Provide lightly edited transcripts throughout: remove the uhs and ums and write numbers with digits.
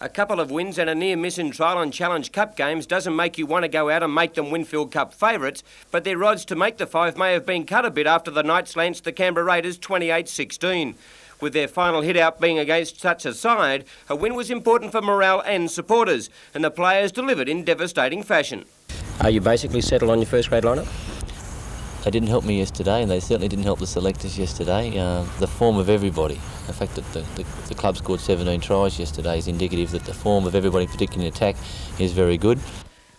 A couple of wins and a near miss in trial and challenge cup games doesn't make you want to go out and make them Winfield Cup favourites, but their odds to make the five may have been cut a bit after the Knights lanced the Canberra Raiders 28-16. With their final hit-out being against such a side, a win was important for morale and supporters, and the players delivered in devastating fashion. Are you basically settled on your first grade lineup? They didn't help me yesterday, and they certainly didn't help the selectors yesterday. The form of everybody, the fact that the club scored 17 tries yesterday is indicative that the form of everybody, particularly in attack, is very good.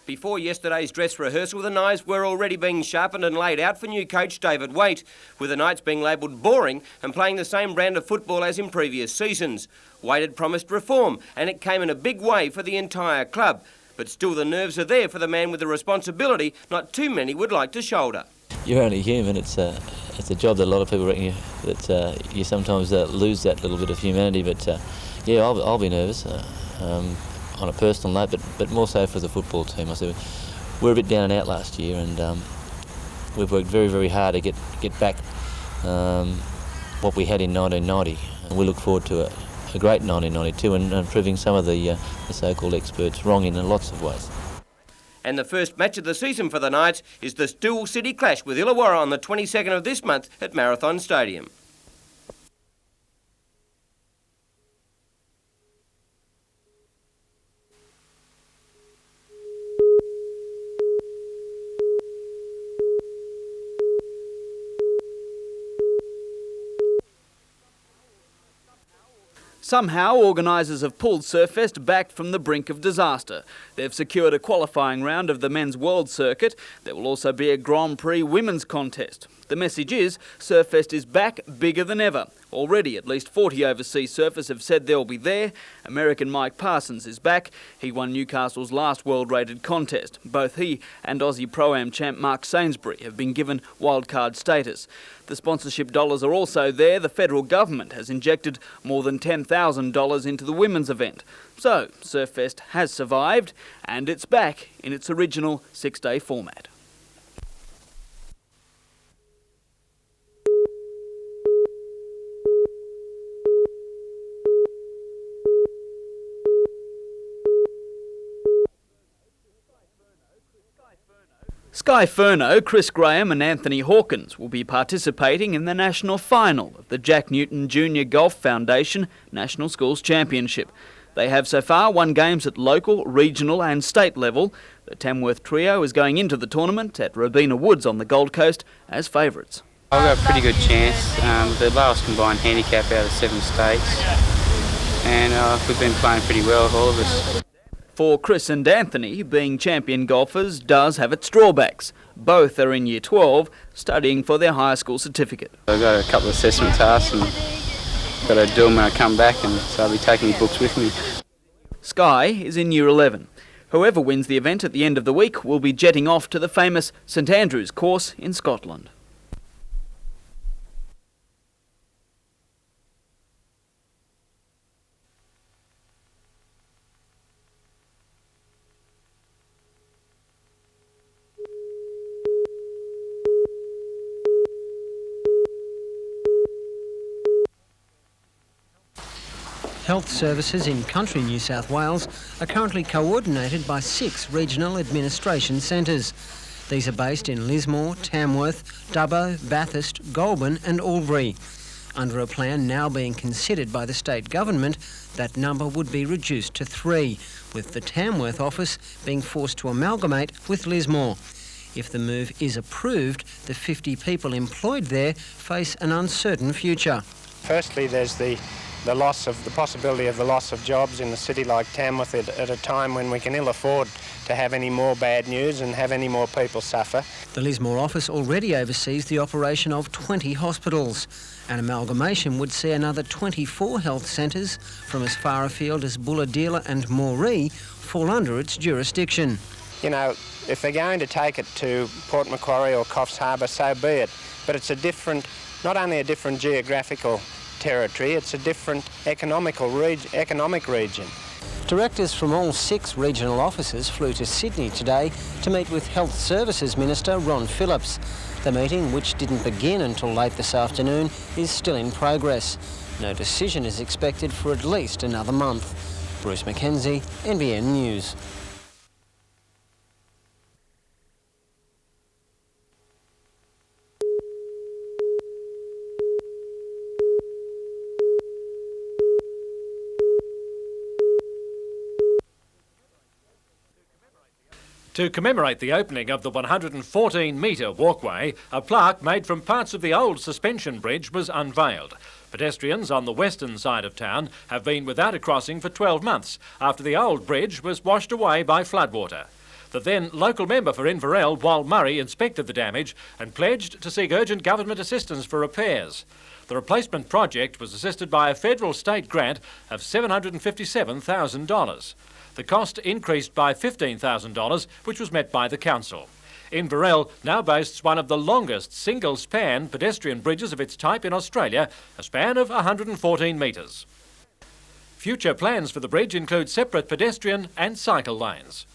Before yesterday's dress rehearsal, the knives were already being sharpened and laid out for new coach David Waite, with the Knights being labelled boring and playing the same brand of football as in previous seasons. Waite had promised reform, and it came in a big way for the entire club. But still the nerves are there for the man with the responsibility not too many would like to shoulder. You're only human. It's a job that a lot of people reckon you sometimes lose that little bit of humanity. But yeah, I'll be nervous on a personal note, but more so for the football team. I said we're a bit down and out last year, and we've worked very, very hard to get back what we had in 1990. And we look forward to a great 1992 and proving some of the so-called experts wrong in lots of ways. And the first match of the season for the Knights is the Stool City clash with Illawarra on the 22nd of this month at Marathon Stadium. Somehow, organisers have pulled Surffest back from the brink of disaster. They've secured a qualifying round of the Men's World Circuit. There will also be a Grand Prix women's contest. The message is, Surffest is back bigger than ever. Already, at least 40 overseas surfers have said they'll be there. American Mike Parsons is back. He won Newcastle's last world-rated contest. Both he and Aussie Pro-Am champ Mark Sainsbury have been given wildcard status. The sponsorship dollars are also there. The federal government has injected more than $10,000 into the women's event. So, Surffest has survived, and it's back in its original 6-day format. Sky Furno, Chris Graham and Anthony Hawkins will be participating in the national final of the Jack Newton Junior Golf Foundation National Schools Championship. They have so far won games at local, regional and state level. The Tamworth trio is going into the tournament at Robina Woods on the Gold Coast as favourites. I've got a pretty good chance. The lowest combined handicap out of 7 states, and we've been playing pretty well, all of us. For Chris and Anthony, being champion golfers does have its drawbacks. Both are in Year 12, studying for their higher school certificate. I've got a couple of assessment tasks and got to do them when I come back, and so I'll be taking books with me. Sky is in Year 11. Whoever wins the event at the end of the week will be jetting off to the famous St Andrews course in Scotland. Health services in country New South Wales are currently coordinated by 6 regional administration centres. These are based in Lismore, Tamworth, Dubbo, Bathurst, Goulburn and Albury. Under a plan now being considered by the state government, that number would be reduced to 3, with the Tamworth office being forced to amalgamate with Lismore. If the move is approved, the 50 people employed there face an uncertain future. Firstly, there's the possibility of the loss of jobs in a city like Tamworth at a time when we can ill afford to have any more bad news and have any more people suffer. The Lismore office already oversees the operation of 20 hospitals. An amalgamation would see another 24 health centres from as far afield as Bulahdelah and Moree fall under its jurisdiction. You know, if they're going to take it to Port Macquarie or Coffs Harbour, so be it. But it's not only a different geographical territory, it's a different economic region. Directors from all 6 regional offices flew to Sydney today to meet with Health Services Minister Ron Phillips. The meeting, which didn't begin until late this afternoon, is still in progress. No decision is expected for at least another month. Bruce Mackenzie, NBN News. To commemorate the opening of the 114-metre walkway, a plaque made from parts of the old suspension bridge was unveiled. Pedestrians on the western side of town have been without a crossing for 12 months after the old bridge was washed away by floodwater. The then local member for Inverell, Wal Murray, inspected the damage and pledged to seek urgent government assistance for repairs. The replacement project was assisted by a federal state grant of $757,000. The cost increased by $15,000, which was met by the council. Inverell now boasts one of the longest single-span pedestrian bridges of its type in Australia, a span of 114 metres. Future plans for the bridge include separate pedestrian and cycle lanes.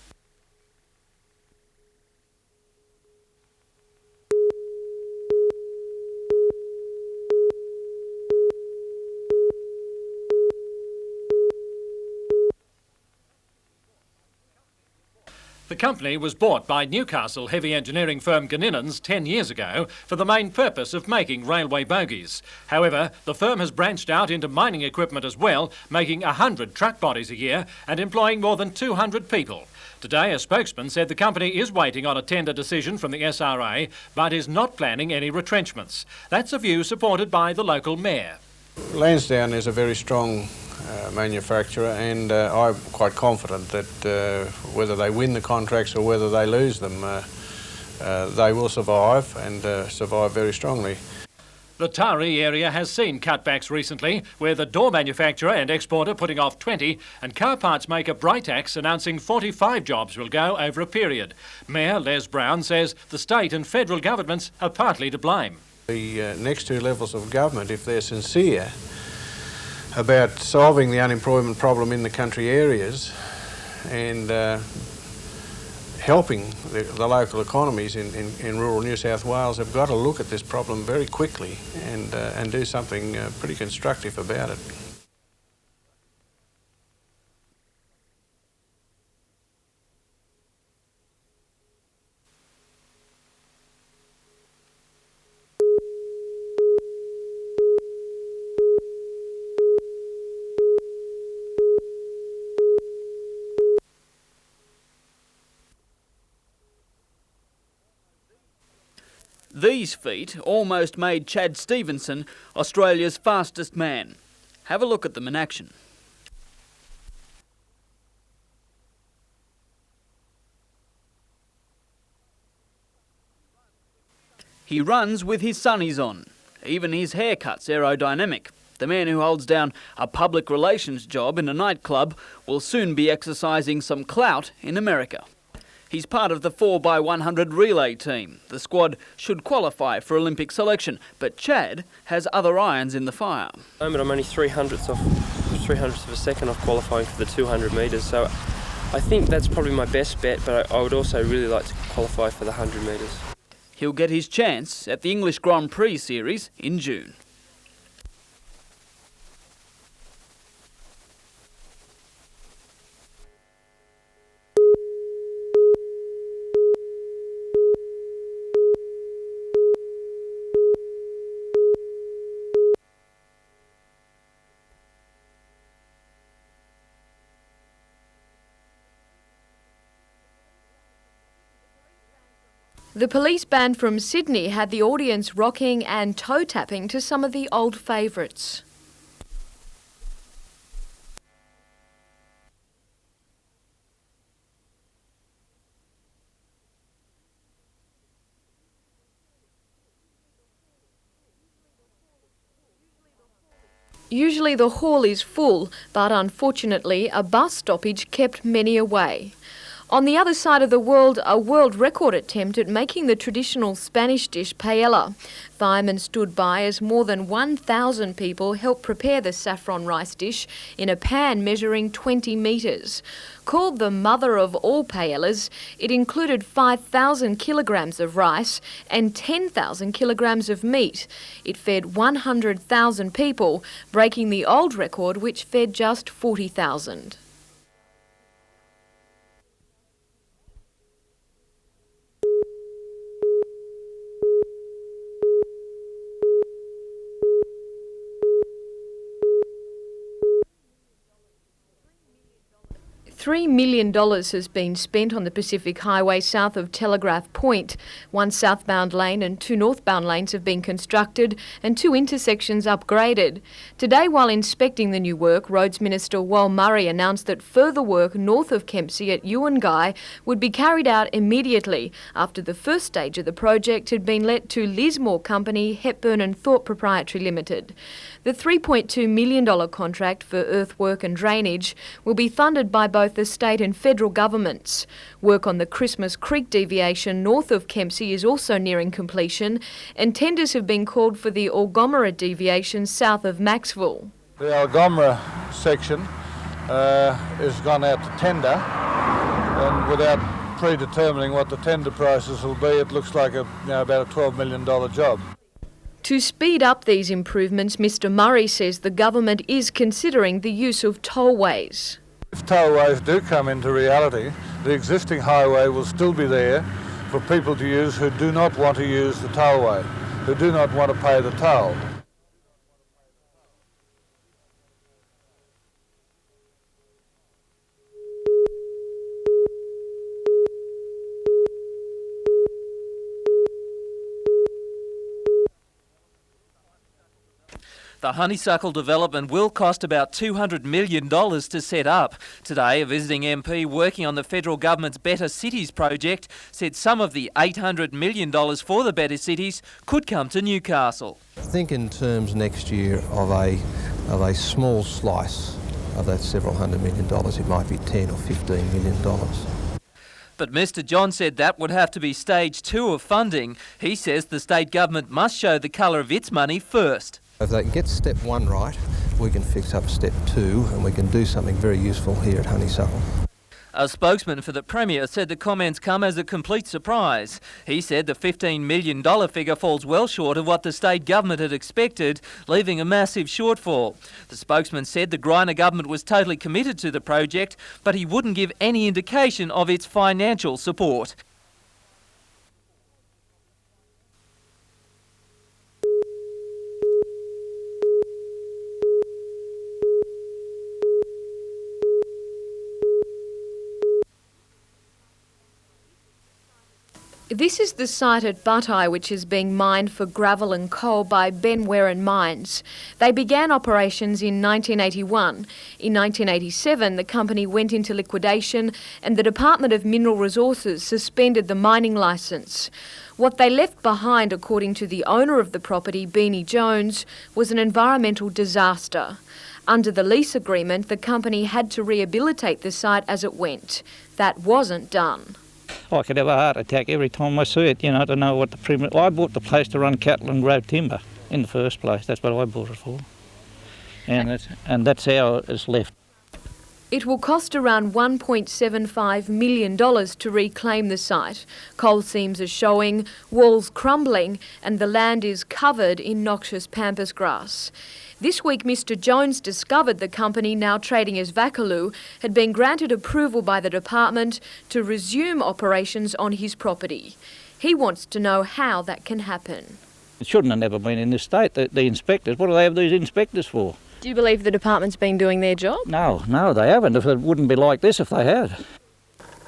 The company was bought by Newcastle heavy engineering firm Canons 10 years ago for the main purpose of making railway bogies. However, the firm has branched out into mining equipment as well, making 100 truck bodies a year and employing more than 200 people. Today, a spokesman said the company is waiting on a tender decision from the SRA, but is not planning any retrenchments. That's a view supported by the local mayor. Lansdowne is a very strong manufacturer, and I'm quite confident that whether they win the contracts or whether they lose them, they will survive and survive very strongly. The Taree area has seen cutbacks recently, where the door manufacturer and exporter putting off 20 and car parts maker Britax announcing 45 jobs will go over a period. Mayor Les Brown says the state and federal governments are partly to blame. The next two levels of government, if they're sincere about solving the unemployment problem in the country areas and helping the local economies in rural New South Wales, have got to look at this problem very quickly and do something pretty constructive about it. These feat almost made Chad Stevenson Australia's fastest man. Have a look at them in action. He runs with his sunnies on. Even his haircut's aerodynamic. The man who holds down a public relations job in a nightclub will soon be exercising some clout in America. He's part of the 4x100 relay team. The squad should qualify for Olympic selection, but Chad has other irons in the fire. At the moment I'm only 300ths of a second off qualifying for the 200 metres, so I think that's probably my best bet, but I would also really like to qualify for the 100 metres. He'll get his chance at the English Grand Prix Series in June. The police band from Sydney had the audience rocking and toe-tapping to some of the old favourites. Usually the hall is full, but unfortunately a bus stoppage kept many away. On the other side of the world, a world record attempt at making the traditional Spanish dish paella. Firemen stood by as more than 1,000 people helped prepare the saffron rice dish in a pan measuring 20 metres. Called the mother of all paellas, it included 5,000 kilograms of rice and 10,000 kilograms of meat. It fed 100,000 people, breaking the old record which fed just 40,000. $3 million has been spent on the Pacific Highway south of Telegraph Point. One southbound lane and two northbound lanes have been constructed and two intersections upgraded. Today, while inspecting the new work, Roads Minister Wal Murray announced that further work north of Kempsey at Ewangai would be carried out immediately after the first stage of the project had been let to Lismore company Hepburn and Thorpe Proprietary Limited. The $3.2 million contract for earthwork and drainage will be funded by both the state and federal governments. Work on the Christmas Creek deviation north of Kempsey is also nearing completion, and tenders have been called for the Algomera deviation south of Maxville. The Algomera section has gone out to tender, and without predetermining what the tender prices will be, it looks like about a $12 million job. To speed up these improvements, Mr Murray says the government is considering the use of tollways. If tollways do come into reality, the existing highway will still be there for people to use who do not want to use the tollway, who do not want to pay the toll. The honeysuckle development will cost about $200 million to set up. Today, a visiting MP working on the federal government's Better Cities project said some of the $800 million for the Better Cities could come to Newcastle. Think in terms next year of a small slice of that several $100 million. It might be $10 or $15 million. But Mr John said that would have to be stage 2 of funding. He says the state government must show the colour of its money first. If they can get step 1 right, we can fix up step 2 and we can do something very useful here at Honeysuckle. A spokesman for the Premier said the comments come as a complete surprise. He said the $15 million figure falls well short of what the state government had expected, leaving a massive shortfall. The spokesman said the Greiner government was totally committed to the project, but he wouldn't give any indication of its financial support. This is the site at Buteye which is being mined for gravel and coal by Ben Warren Mines. They began operations in 1981. In 1987, the company went into liquidation and the Department of Mineral Resources suspended the mining licence. What they left behind, according to the owner of the property, Beanie Jones, was an environmental disaster. Under the lease agreement, the company had to rehabilitate the site as it went. That wasn't done. I could have a heart attack every time I see it, I don't know what the premium... I bought the place to run cattle and grow timber in the first place. That's what I bought it for. And that's how it's left. It will cost around $1.75 million to reclaim the site. Coal seams are showing, walls crumbling, and the land is covered in noxious pampas grass. This week, Mr Jones discovered the company, now trading as Vakalu, had been granted approval by the department to resume operations on his property. He wants to know how that can happen. It shouldn't have never been in this state. The inspectors, what do they have these inspectors for? Do you believe the department's been doing their job? No, they haven't. It wouldn't be like this if they had.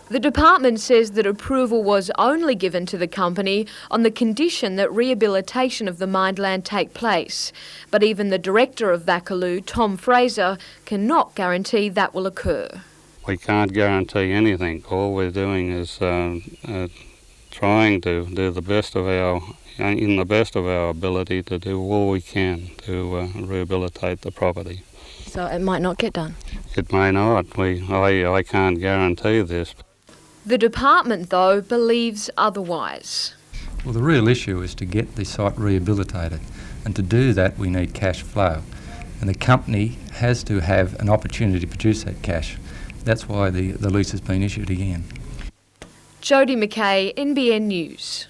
The department says that approval was only given to the company on the condition that rehabilitation of the mined land take place. But even the director of Vakalu, Tom Fraser, cannot guarantee that will occur. We can't guarantee anything. All we're doing is trying to do the best of our ability to do all we can to rehabilitate the property. So it might not get done? It may not. I can't guarantee this. The department, though, believes otherwise. Well, the real issue is to get the site rehabilitated, and to do that we need cash flow, and the company has to have an opportunity to produce that cash. That's why the lease has been issued again. Jodie McKay, NBN News.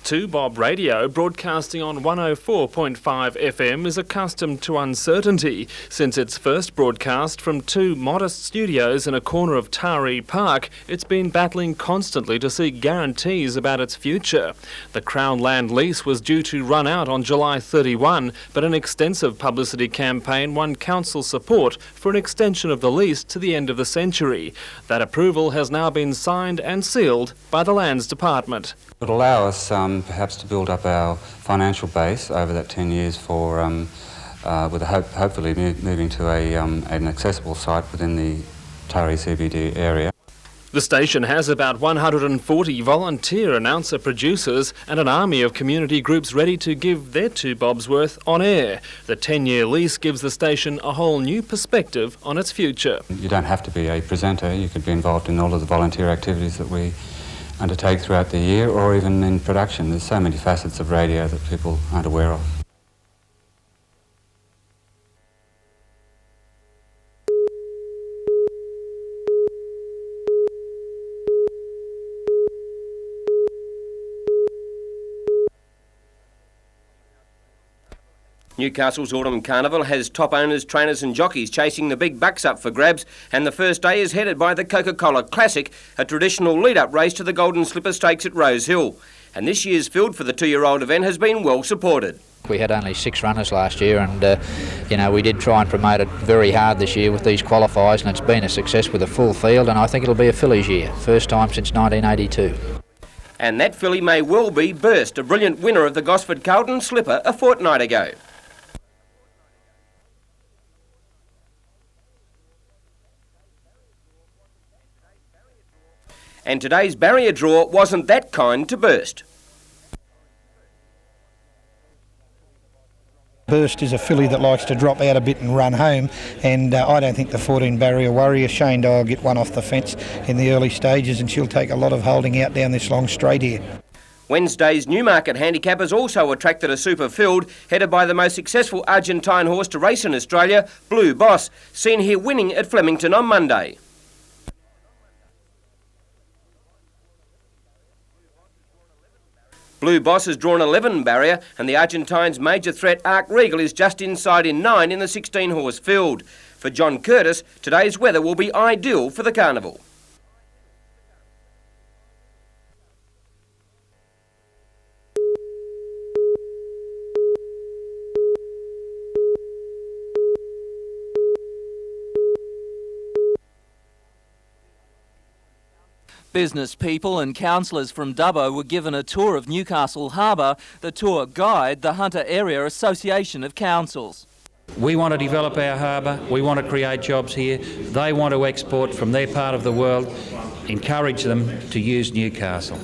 2 Bob Radio, broadcasting on 104.5 FM, is accustomed to uncertainty. Since its first broadcast from 2 modest studios in a corner of Taree Park, it's been battling constantly to seek guarantees about its future. The Crown land lease was due to run out on July 31, but an extensive publicity campaign won council support for an extension of the lease to the end of the century. That approval has now been signed and sealed by the Lands Department. It will allow us perhaps to build up our financial base over that 10 years for, with a hopefully moving to an accessible site within the Taree CBD area. The station has about 140 volunteer announcer producers and an army of community groups ready to give their 2 bobs worth on air. The 10-year lease gives the station a whole new perspective on its future. You don't have to be a presenter, you could be involved in all of the volunteer activities that we undertake throughout the year, or even in production. There's so many facets of radio that people aren't aware of. Newcastle's Autumn Carnival has top owners, trainers and jockeys chasing the big bucks up for grabs, and the first day is headed by the Coca-Cola Classic, a traditional lead-up race to the Golden Slipper Stakes at Rose Hill. And this year's field for the 2-year-old event has been well supported. We had only 6 runners last year, and we did try and promote it very hard this year with these qualifiers, and it's been a success with a full field, and I think it'll be a fillies year, first time since 1982. And that filly may well be Burst, a brilliant winner of the Gosford Carlton Slipper a fortnight ago. And today's barrier draw wasn't that kind to Burst. Burst is a filly that likes to drop out a bit and run home, and I don't think the 14 barrier Warrior Shane Dye will get one off the fence in the early stages, and she'll take a lot of holding out down this long straight here. Wednesday's Newmarket handicap has also attracted a super field headed by the most successful Argentine horse to race in Australia, Blue Boss, seen here winning at Flemington on Monday. Blue Boss has drawn 11 barrier, and the Argentine's major threat Arc Regal is just inside in 9 in the 16-horse field. For John Curtis, today's weather will be ideal for the Carnival. Business people and councillors from Dubbo were given a tour of Newcastle Harbour. The tour guide the Hunter Area Association of Councils. We want to develop our harbour, we want to create jobs here, they want to export from their part of the world, encourage them to use Newcastle.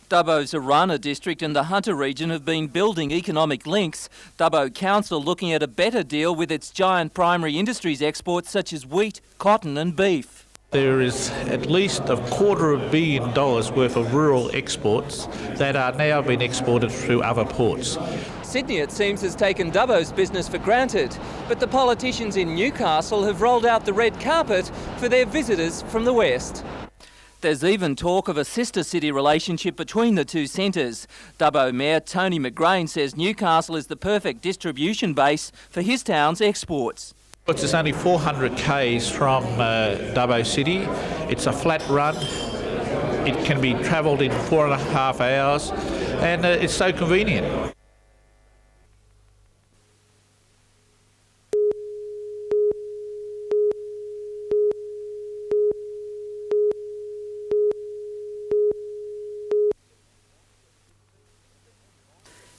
Dubbo's Arana district and the Hunter region have been building economic links. Dubbo Council looking at a better deal with its giant primary industries exports such as wheat, cotton and beef. There is at least $250 million worth of rural exports that are now being exported through other ports. Sydney, it seems, has taken Dubbo's business for granted, but the politicians in Newcastle have rolled out the red carpet for their visitors from the west. There's even talk of a sister city relationship between the two centres. Dubbo Mayor Tony McGrain says Newcastle is the perfect distribution base for his town's exports. It's only 400 k's from Dubbo City. It's a flat run. It can be travelled in 4.5 hours, and it's so convenient.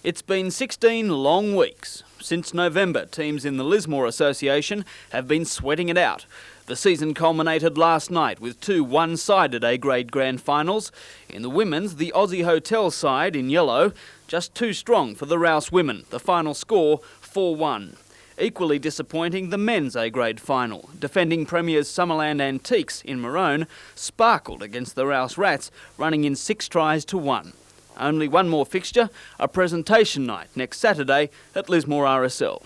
It's been 16 long weeks. Since November, teams in the Lismore Association have been sweating it out. The season culminated last night with 2 one-sided A-grade grand finals. In the women's, the Aussie Hotel side in yellow, just too strong for the Rouse women. The final score, 4-1. Equally disappointing, the men's A-grade final. Defending premiers Summerland Antiques in maroon sparkled against the Rouse Rats, running in 6 tries to 1. Only one more fixture, a presentation night next Saturday at Lismore RSL.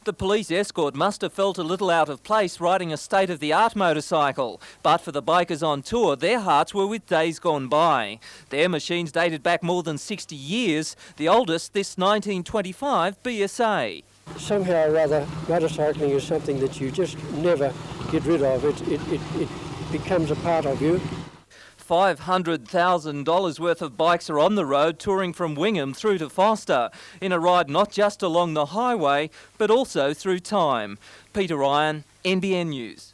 The police escort must have felt a little out of place riding a state-of-the-art motorcycle. But for the bikers on tour, their hearts were with days gone by. Their machines dated back more than 60 years, the oldest this 1925 BSA. Somehow or other, motorcycling is something that you just never get rid of. It becomes a part of you. $500,000 worth of bikes are on the road, touring from Wingham through to Foster, in a ride not just along the highway, but also through time. Peter Ryan, NBN News.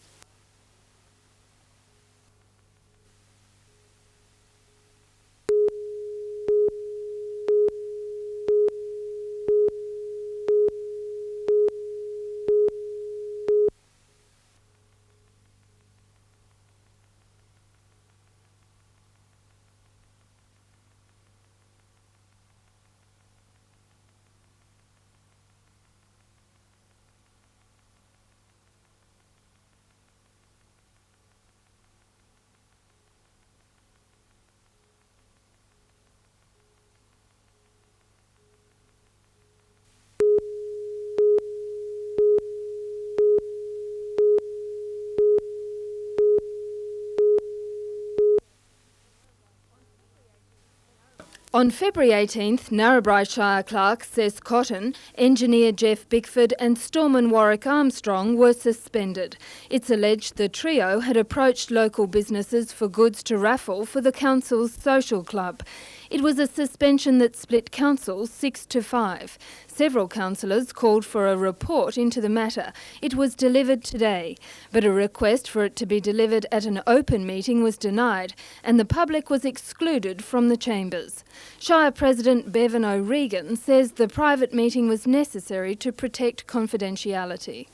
On February 18th, Narrabri Shire clerk Seth Cotton, engineer Jeff Bickford and storeman Warwick Armstrong were suspended. It's alleged the trio had approached local businesses for goods to raffle for the council's social club. It was a suspension that split council 6-5. Several councillors called for a report into the matter. It was delivered today, but a request for it to be delivered at an open meeting was denied and the public was excluded from the chambers. Shire President Bevan O'Regan says the private meeting was necessary to protect confidentiality.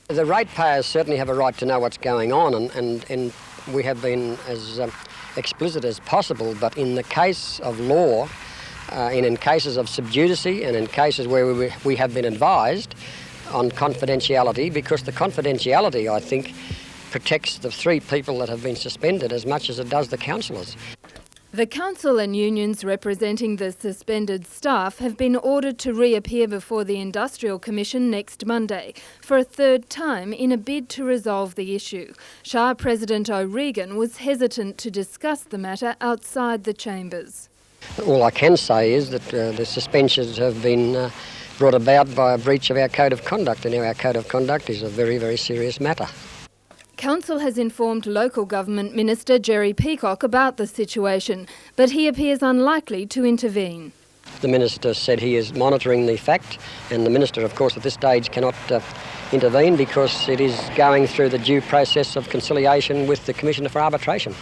The ratepayers certainly have a right to know what's going on and we have been as explicit as possible, but in the case of law, and in cases of sub judice and in cases where we have been advised on confidentiality, because the confidentiality, I think, protects the three people that have been suspended as much as it does the councillors. The council and unions representing the suspended staff have been ordered to reappear before the Industrial Commission next Monday for a third time in a bid to resolve the issue. Shire President O'Regan was hesitant to discuss the matter outside the chambers. All I can say is that the suspensions have been brought about by a breach of our code of conduct, and our code of conduct is a very, very serious matter. Council has informed Local Government Minister Jerry Peacock about the situation, but he appears unlikely to intervene. The Minister said he is monitoring the fact, and the Minister, of course, at this stage cannot intervene because it is going through the due process of conciliation with the Commissioner for Arbitration.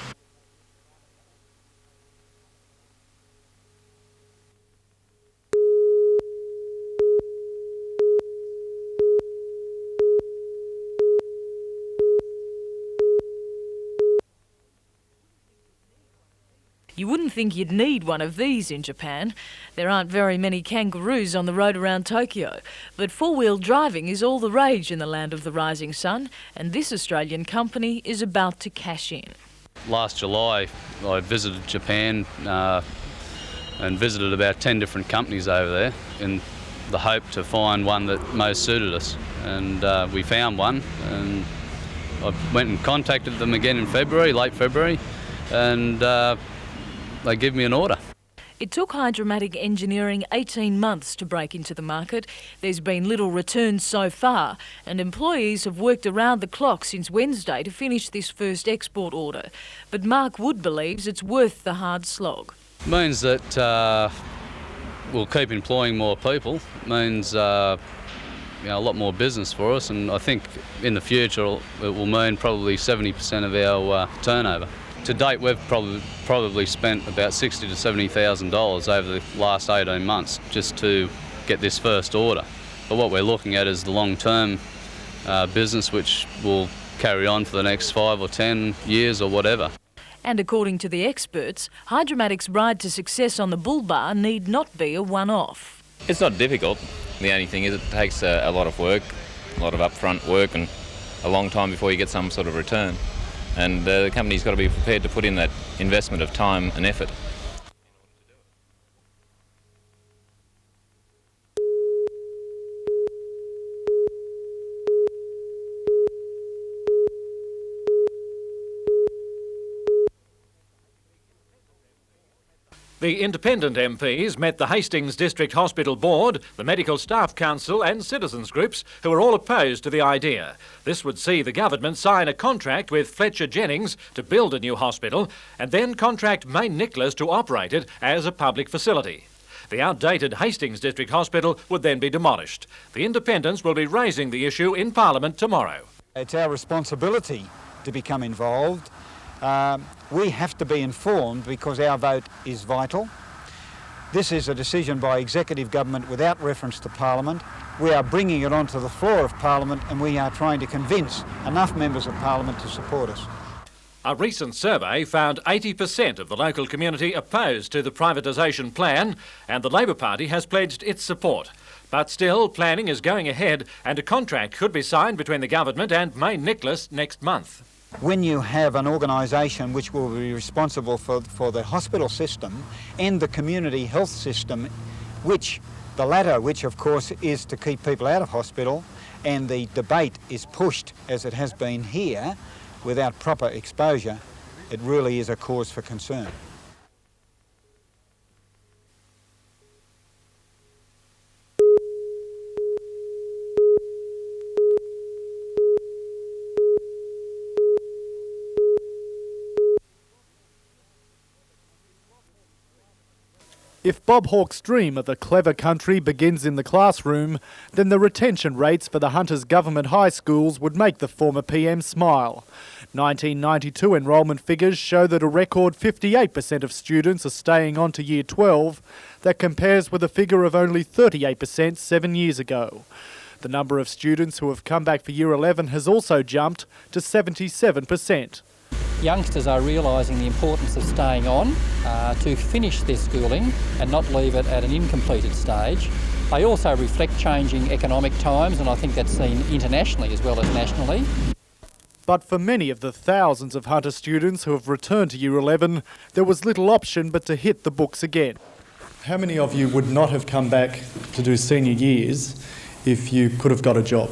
You wouldn't think you'd need one of these in Japan. There aren't very many kangaroos on the road around Tokyo, but four-wheel driving is all the rage in the land of the rising sun, and this Australian company is about to cash in. Last July I visited Japan and visited about 10 different companies over there in the hope to find one that most suited us, and we found one, and I went and contacted them again in February, late February, and they give me an order. It took Hydromatic Engineering 18 months to break into the market. There's been little returns so far, and employees have worked around the clock since Wednesday to finish this first export order. But Mark Wood believes it's worth the hard slog. It means that we'll keep employing more people. It means a lot more business for us, and I think in the future it will mean probably 70% of our turnover. To date, we've probably spent about $60,000 to $70,000 over the last 18 months just to get this first order. But what we're looking at is the long-term business, which will carry on for the next 5 or 10 years or whatever. And according to the experts, Hydromatic's ride to success on the bull bar need not be a one-off. It's not difficult. The only thing is it takes a lot of work, a lot of upfront work, and a long time before you get some sort of return. And the company's got to be prepared to put in that investment of time and effort. The independent MPs met the Hastings District Hospital Board, the Medical Staff Council and citizens groups who are all opposed to the idea. This would see the government sign a contract with Fletcher Jennings to build a new hospital and then contract Mayne Nicholas to operate it as a public facility. The outdated Hastings District Hospital would then be demolished. The independents will be raising the issue in Parliament tomorrow. It's our responsibility to become involved. We have to be informed because our vote is vital. This is a decision by executive government without reference to Parliament. We are bringing it onto the floor of Parliament and we are trying to convince enough members of Parliament to support us. A recent survey found 80% of the local community opposed to the privatisation plan, and the Labor Party has pledged its support. But still, planning is going ahead and a contract could be signed between the government and Mayne Nicholas next month. When you have an organisation which will be responsible for the hospital system and the community health system, the latter which of course is to keep people out of hospital, and the debate is pushed as it has been here without proper exposure, it really is a cause for concern. If Bob Hawke's dream of a clever country begins in the classroom, then the retention rates for the Hunters Government High Schools would make the former PM smile. 1992 enrolment figures show that a record 58% of students are staying on to Year 12. That compares with a figure of only 38% 7 years ago. The number of students who have come back for Year 11 has also jumped to 77%. Youngsters are realising the importance of staying on to finish their schooling and not leave it at an incompleted stage. They also reflect changing economic times, and I think that's seen internationally as well as nationally. But for many of the thousands of Hunter students who have returned to Year 11, there was little option but to hit the books again. How many of you would not have come back to do senior years if you could have got a job?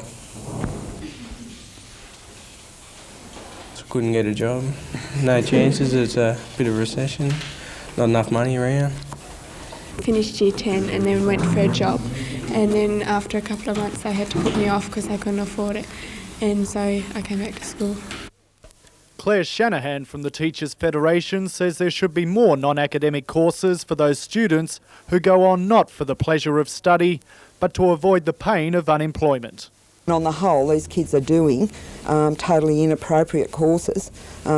Couldn't get a job. No chances. It's a bit of a recession. Not enough money around. Finished Year 10 and then went for a job, and then after a couple of months they had to put me off because I couldn't afford it, and so I came back to school. Claire Shanahan from the Teachers Federation says there should be more non-academic courses for those students who go on not for the pleasure of study but to avoid the pain of unemployment. On the whole, these kids are doing totally inappropriate courses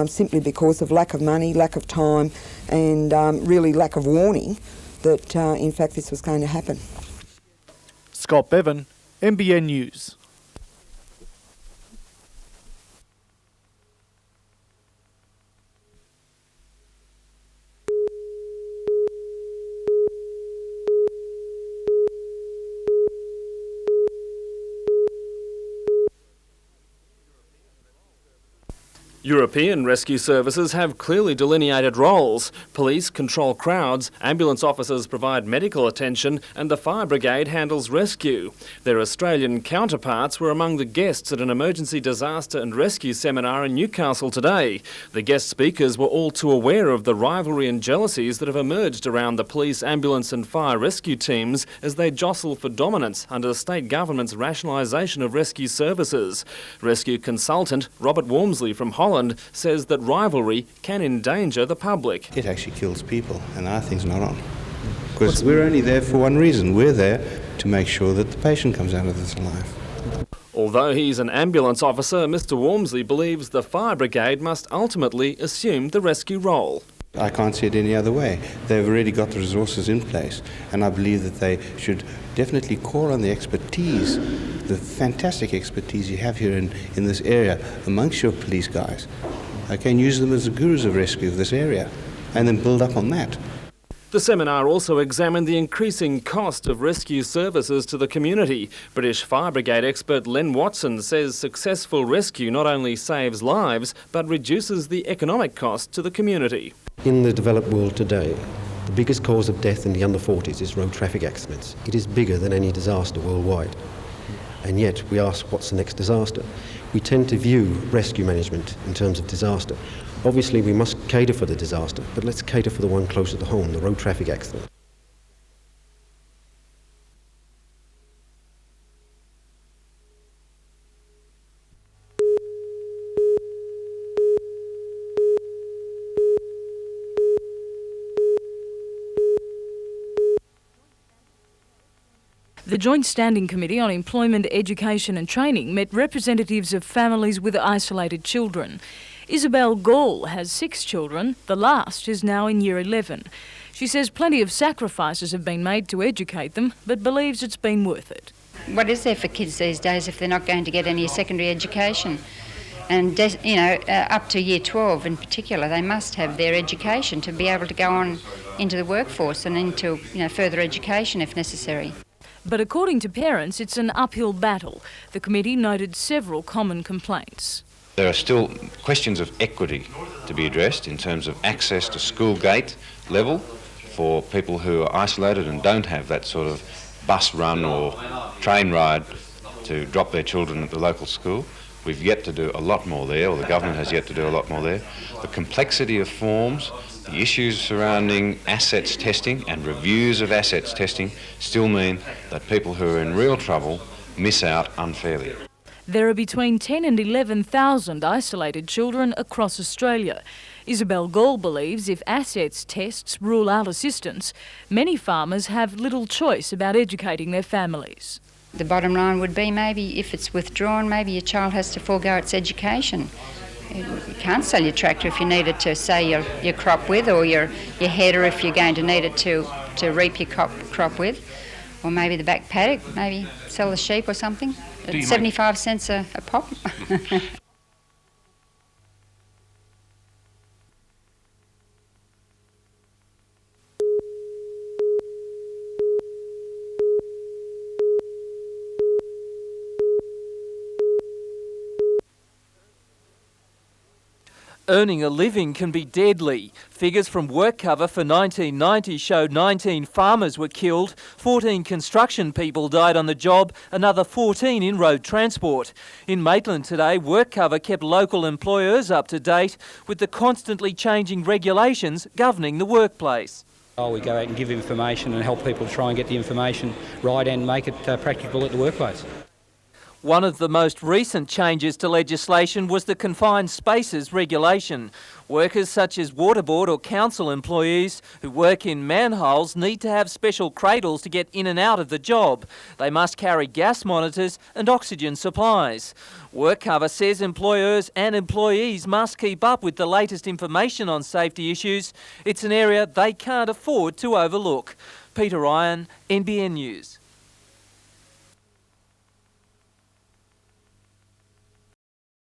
simply because of lack of money, lack of time and really lack of warning that in fact this was going to happen. Scott Bevan, NBN News. European rescue services have clearly delineated roles. Police control crowds, ambulance officers provide medical attention, and the fire brigade handles rescue. Their Australian counterparts were among the guests at an emergency disaster and rescue seminar in Newcastle today. The guest speakers were all too aware of the rivalry and jealousies that have emerged around the police, ambulance and fire rescue teams as they jostle for dominance under the state government's rationalisation of rescue services. Rescue consultant Robert Wormsley from Holland says that rivalry can endanger the public. It actually kills people, and our thing's not on. Because we're only there for one reason. We're there to make sure that the patient comes out of this alive. Although he's an ambulance officer, Mr. Wormsley believes the fire brigade must ultimately assume the rescue role. I can't see it any other way. They've already got the resources in place, and I believe that they should definitely call on the expertise, the fantastic expertise you have here in this area amongst your police guys. Okay, and use them as the gurus of rescue of this area, and then build up on that. The seminar also examined the increasing cost of rescue services to the community. British Fire Brigade expert Len Watson says successful rescue not only saves lives, but reduces the economic cost to the community. In the developed world today, the biggest cause of death in the under 40s is road traffic accidents. It is bigger than any disaster worldwide. And yet we ask, what's the next disaster? We tend to view rescue management in terms of disaster. Obviously, we must cater for the disaster, but let's cater for the one closer to home, the road traffic accident. The Joint Standing Committee on Employment, Education and Training met representatives of families with isolated children. Isabel Gall has 6 children. The last is now in Year 11. She says plenty of sacrifices have been made to educate them, but believes it's been worth it. What is there for kids these days if they're not going to get any secondary education? And, up to Year 12 in particular, they must have their education to be able to go on into the workforce and into further education if necessary. But according to parents, it's an uphill battle. The committee noted several common complaints. There are still questions of equity to be addressed in terms of access to school gate level for people who are isolated and don't have that sort of bus run or train ride to drop their children at the local school. We've yet to do a lot more there, or the government has yet to do a lot more there. The complexity of forms, the issues surrounding assets testing and reviews of assets testing still mean that people who are in real trouble miss out unfairly. There are between 10 and 11,000 isolated children across Australia. Isabel Gall believes if assets tests rule out assistance, many farmers have little choice about educating their families. The bottom line would be maybe if it's withdrawn, maybe your child has to forego its education. You can't sell your tractor if you need it to sow your crop with, or your header if you're going to need it to reap your crop with, or maybe the back paddock, maybe sell the sheep or something at 75 cents a pop. Earning a living can be deadly. Figures from WorkCover for 1990 showed 19 farmers were killed, 14 construction people died on the job, another 14 in road transport. In Maitland today, WorkCover kept local employers up to date with the constantly changing regulations governing the workplace. We go out and give information and help people try and get the information right and make it practicable at the workplace. One of the most recent changes to legislation was the confined spaces regulation. Workers such as water board or council employees who work in manholes need to have special cradles to get in and out of the job. They must carry gas monitors and oxygen supplies. WorkCover says employers and employees must keep up with the latest information on safety issues. It's an area they can't afford to overlook. Peter Ryan, NBN News.